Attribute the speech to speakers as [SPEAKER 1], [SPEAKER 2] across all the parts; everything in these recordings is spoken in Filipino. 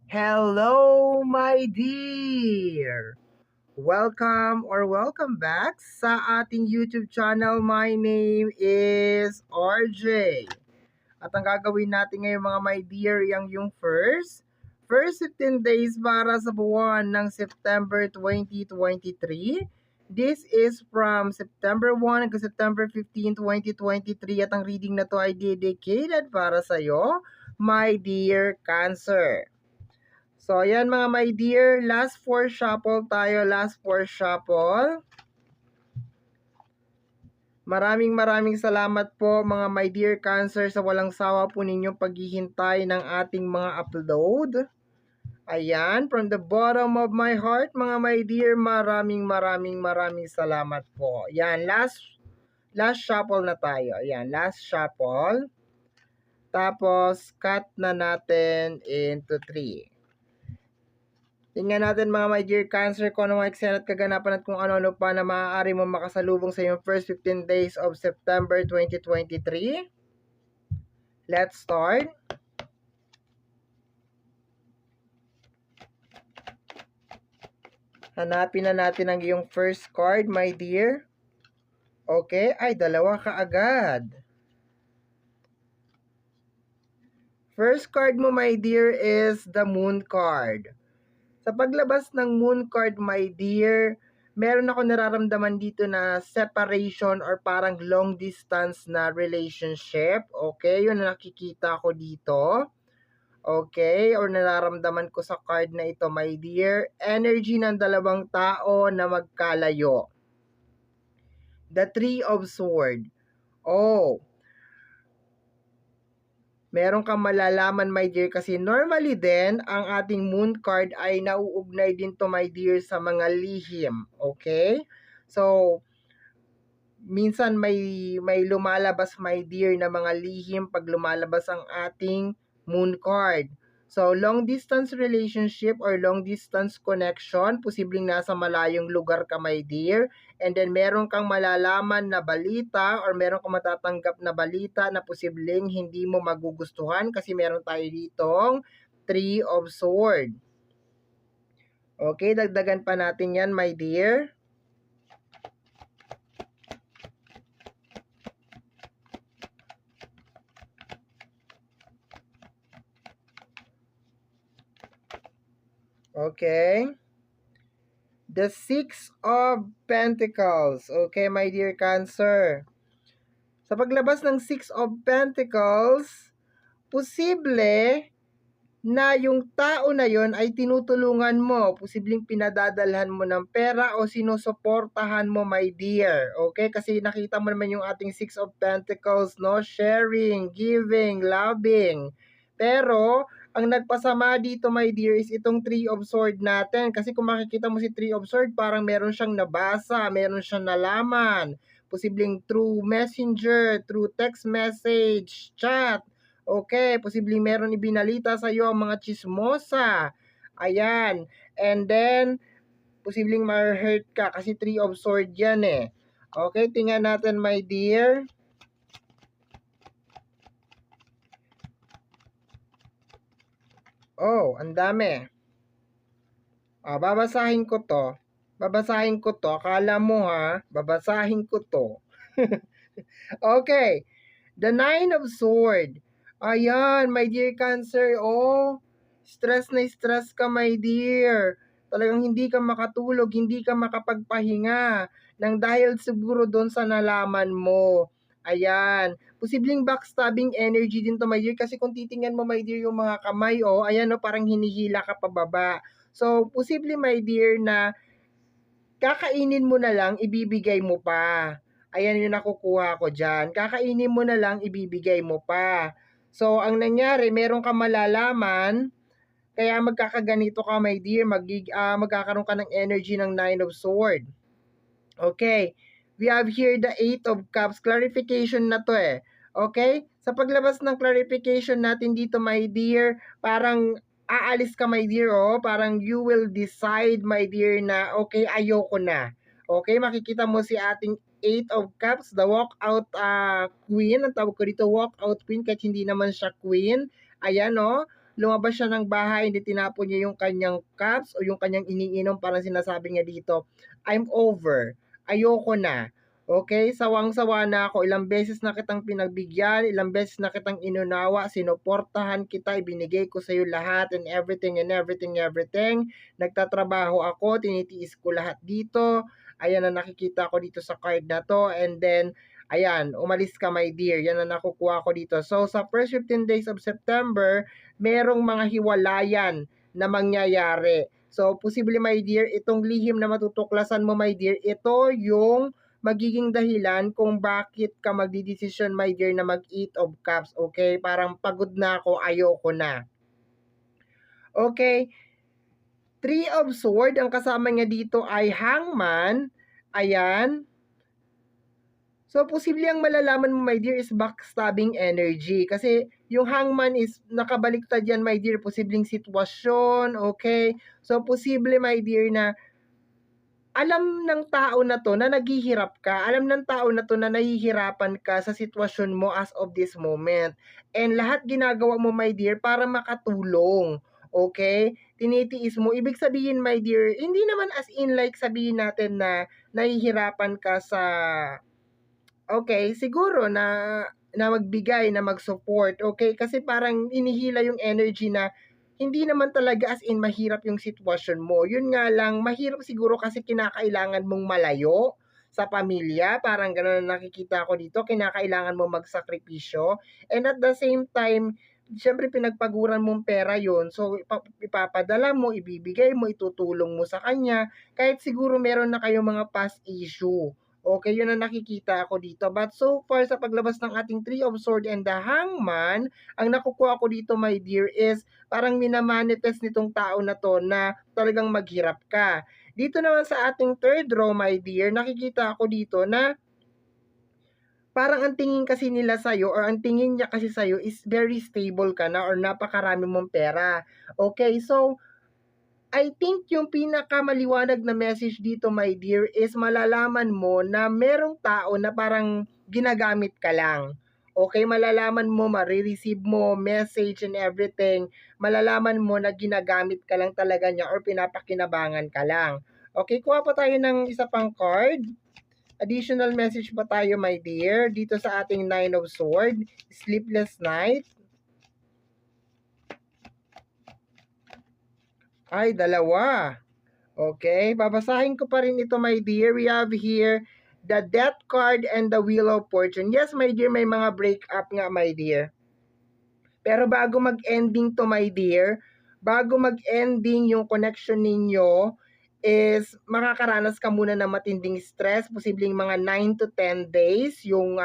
[SPEAKER 1] Hello, my dear! Welcome back sa ating YouTube channel. My name is RJ. At ang gagawin natin ngayon mga my dear, yung first 15 days para sa buwan ng September 2023. This is from September 1 hanggang September 15, 2023 at ang reading na to ay dedicated para sa iyo, my dear Cancer. So, ayan mga my dear, last 4 shuffle tayo, last 4 shuffle. Maraming salamat po mga my dear Cancer sa walang sawa po ninyong paghihintay ng ating mga upload. Ayan, from the bottom of my heart mga my dear, maraming salamat po. Ayan, last shuffle na tayo. Ayan, last shuffle. Tapos, cut na natin into 3. Tingnan natin mga my dear Cancer kung ano mga eksena at kaganapan at kung ano-ano pa na maaari mo makasalubong sa iyong first 15 days of September 2023. Let's start. Hanapin na natin ang iyong first card, my dear. Okay, ay dalawa kaagad. First card mo, my dear, is the Moon card. Sa paglabas ng Moon card, my dear, meron ako nararamdaman dito na separation or parang long distance na relationship. Okay, yun na nakikita ko dito. Okay, or nararamdaman ko sa card na ito, my dear. Energy ng dalawang tao na magkalayo. The Three of Swords. Oh, meron kang malalaman, my dear, kasi normally din, ang ating moon card ay nauugnay din to, my dear, sa mga lihim. Okay? So, minsan may lumalabas, my dear, na mga lihim pag lumalabas ang ating moon card. So, long distance relationship or long distance connection, posibleng nasa malayong lugar ka, my dear. And then, meron kang malalaman na balita or meron kang matatanggap na balita na posibleng hindi mo magugustuhan kasi meron tayo ditong Three of Swords. Okay, dagdagan pa natin yan, my dear. Okay. The Six of Pentacles. Okay, my dear Cancer. Sa paglabas ng Six of Pentacles, posible na yung tao na yon ay tinutulungan mo. Posibleng pinadadalhan mo ng pera o sinusuportahan mo, my dear. Okay? Kasi nakita mo naman yung ating Six of Pentacles, no? Sharing, giving, loving. Pero, ang nagpasama dito, my dear, is itong Three of Swords natin. Kasi kung makikita mo si Three of Swords, parang meron siyang nabasa, meron siyang nalaman. Posibleng through messenger, through text message, chat. Okay, posibleng meron ibinalita sa iyo ang mga chismosa. Ayan. And then, posibleng ma-hurt ka kasi Three of Swords yan eh. Okay, tingnan natin, my dear. Oh, ang dami. Babasahin ko to. Akala mo ha, babasahin ko to. Okay. The Nine of Swords. Ayan, my dear Cancer. Oh, stress na stress ka, my dear. Talagang hindi ka makatulog, hindi ka makapagpahinga nang dahil siguro doon sa nalaman mo. Ayan. Posibleng backstabbing energy din to, my dear. Kasi kung titingnan mo, my dear, yung mga kamay, oh, ayan, oh, parang hinihila ka pababa. So, posible, my dear, na kakainin mo na lang, ibibigay mo pa. Ayan yung nakukuha ko dyan. Kakainin mo na lang, ibibigay mo pa. So, ang nangyari, meron ka malalaman, kaya magkakaganito ka, my dear, magkakaroon ka ng energy ng Nine of Swords. Okay. We have here the Eight of Cups. Clarification na to eh. Okay? Sa paglabas ng clarification natin dito, my dear, parang aalis ka, my dear, oh. Parang you will decide, my dear, na okay, ayoko na. Okay? Makikita mo si ating Eight of Cups, the walkout queen. Ang tawag ko dito, walkout queen, kahit hindi naman siya queen. Ayan, oh. lumabas siya ng bahay, hindi tinapon niya yung kanyang cups o yung kanyang iniinom, parang sinasabi niya dito, I'm over. Ayoko na. Okay, sawang-sawa na ako. Ilang beses na kitang pinagbigyan, ilang beses na kitang inunawa, sinuportahan kita, ibinigay ko sa iyo lahat and everything and everything, everything. Nagtatrabaho ako, tinitiis ko lahat dito. Ayan na nakikita ko dito sa card na to. And then, ayan, umalis ka my dear. Yan na nakukuha ko dito. So, sa first 15 days of September, merong mga hiwalayan na mangyayari. So, posible my dear, itong lihim na matutuklasan mo my dear, ito yung magiging dahilan kung bakit ka magdidesisyon my dear na mag-Eight of Cups, okay? Parang pagod na ako, ayoko na. Okay? Three of Swords, ang kasama niya dito ay Hangman. Ayan. So, posible ang malalaman mo, my dear, is backstabbing energy. Kasi yung hangman is nakabaliktad yan, my dear, posibleng sitwasyon, okay? So, posible, my dear, na alam ng tao na to na naghihirap ka, alam ng tao na to na nahihirapan ka sa sitwasyon mo as of this moment. And lahat ginagawa mo, my dear, para makatulong. Okay? Tinitiis mo. Ibig sabihin, my dear, hindi naman as in like sabihin natin na nahihirapan ka sa okay, siguro na magbigay, na mag-support, okay? Kasi parang inihila yung energy na hindi naman talaga as in mahirap yung sitwasyon mo. Yun nga lang, mahirap siguro kasi kinakailangan mong malayo sa pamilya, parang gano'n ang nakikita ko dito, kinakailangan mo magsakripisyo. And at the same time, siyempre pinagpaguran mong pera yun, so ipapadala mo, ibibigay mo, itutulong mo sa kanya, kahit siguro meron na kayong mga past issue. Okay, yun ang nakikita ko dito. But so far, sa paglabas ng ating Three of Swords and the Hangman, ang nakukuha ko dito, my dear, is parang minamanifest nitong tao na to na talagang maghirap ka. Dito naman sa ating third row, my dear, nakikita ko dito na parang ang tingin kasi nila sa'yo or ang tingin niya kasi sa'yo is very stable ka na or napakarami mong pera. Okay, so I think yung pinakamaliwanag na message dito, my dear, is malalaman mo na merong tao na parang ginagamit ka lang. Okay, malalaman mo, marireceive mo, message and everything, malalaman mo na ginagamit ka lang talaga niya or pinapakinabangan ka lang. Okay, kuha pa tayo ng isa pang card. Additional message pa tayo, my dear, dito sa ating Nine of Swords, Sleepless Night. Ay, dalawa. Okay, babasahin ko pa rin ito, my dear. We have here the Death card and the Wheel of Fortune. Yes, my dear, may mga break-up nga, my dear. Pero bago mag-ending to, my dear, bago mag-ending yung connection ninyo, is makakaranas ka muna ng matinding stress, posibleng mga 9 to 10 days, yung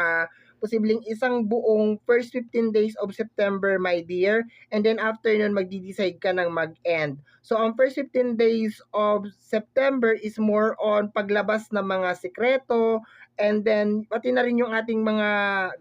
[SPEAKER 1] posibleng isang buong first 15 days of September, my dear, and then after nun, magdi-decide ka ng mag-end. So, ang first 15 days of September is more on paglabas ng mga sikreto, and then pati na rin yung ating mga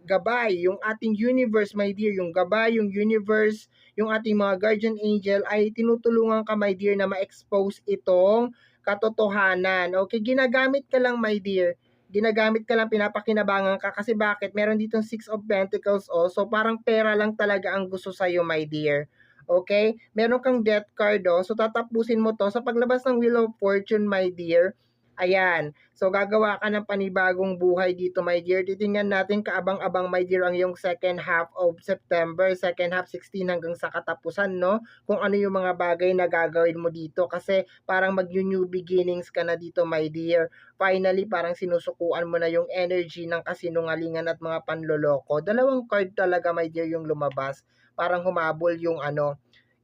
[SPEAKER 1] gabay, yung ating universe, my dear, yung gabay, yung universe, yung ating mga guardian angel ay tinutulungan ka, my dear, na ma-expose itong katotohanan. Okay, ginagamit ka lang, my dear, ginagamit ka lang, pinapakinabangan ka. Kasi bakit? Meron ditong Six of Pentacles also. Parang pera lang talaga ang gusto sa'yo, my dear. Okay? Meron kang Death card, oh. So, tatapusin mo to. Sa paglabas ng Wheel of Fortune, my dear, ayan. So, gagawa ka ng panibagong buhay dito, my dear. Titingnan natin kaabang-abang, my dear, ang yung second half of September, second half 16 hanggang sa katapusan, no? Kung ano yung mga bagay na gagawin mo dito. Kasi parang mag-new beginnings ka na dito, my dear. Finally, parang sinusukuan mo na yung energy ng kasinungalingan at mga panloloko. Dalawang card talaga, my dear, yung lumabas. Parang humabol yung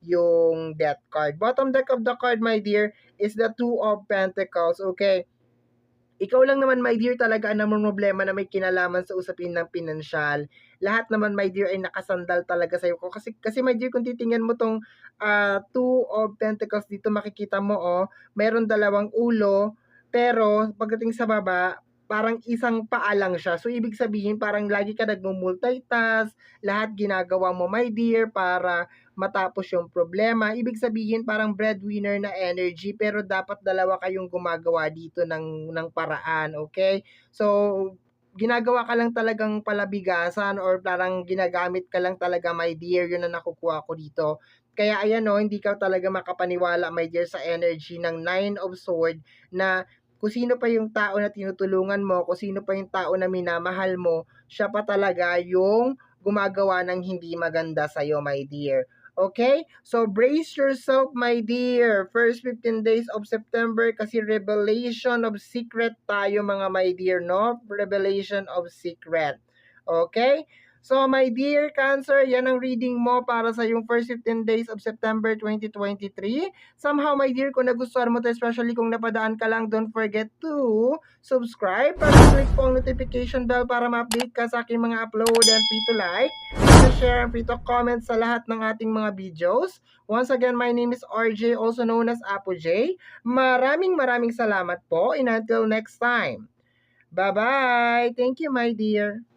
[SPEAKER 1] yung Death card. Bottom deck of the card, my dear, is the Two of Pentacles. Okay, ikaw lang naman, my dear, talaga ang namang problema na may kinalaman sa usapin ng pinansyal. Lahat naman, my dear, ay nakasandal talaga sa'yo. Kasi my dear, kung titingnan mo tong Two of Pentacles dito, makikita mo, oh, mayroon dalawang ulo, pero pagdating sa baba, parang isang paa lang siya. So, ibig sabihin, parang lagi ka nagmumultitask, lahat ginagawa mo, my dear, para matapos yung problema. Ibig sabihin parang breadwinner na energy, pero dapat dalawa kayong gumagawa dito ng paraan, okay? So, ginagawa ka lang talagang palabigasan or parang ginagamit ka lang talaga, my dear, yun ang nakukuha ko dito. Kaya ayan o, hindi ka talaga makapaniwala, my dear, sa energy ng Nine of Sword na kung sino pa yung tao na tinutulungan mo, kung sino pa yung tao na minamahal mo, siya pa talaga yung gumagawa ng hindi maganda sa'yo, my dear. Okay? So, brace yourself, my dear. First 15 days of September kasi revelation of secret tayo, mga my dear, no? Revelation of secret. Okay? So, my dear Cancer, yan ang reading mo para sa yung first 15 days of September 2023. Somehow, my dear, kung nagustuhan mo to, especially kung napadaan ka lang, don't forget to subscribe, para click po ang notification bell para ma-update ka sa aking mga upload, and free to like, free to share, and free to comment sa lahat ng ating mga videos. Once again, my name is RJ, also known as Apo J. Maraming salamat po, and until next time. Bye-bye! Thank you, my dear.